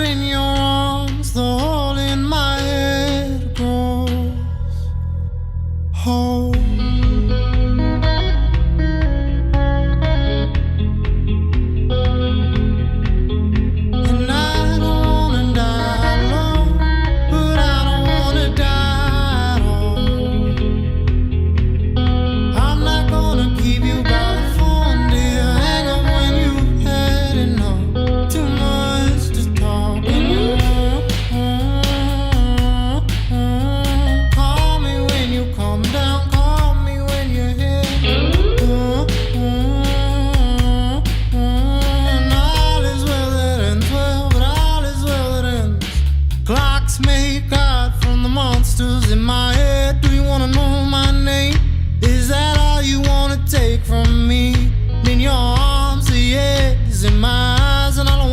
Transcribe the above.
in your arms, the hole in my head grows whole. And I don't wanna die alone, but I don't wanna die at all. I'm not gonna keep you by the phone, dear. Hang up when you've had enough. Too much to talk. Call me when you come down. Call me when you're here. And all is well that ends well, but all is well that ends. Clocks make out from the monsters in my head. Do you wanna know my name? Is that all you wanna take from me? In your arms, the edge in my eyes, and I don't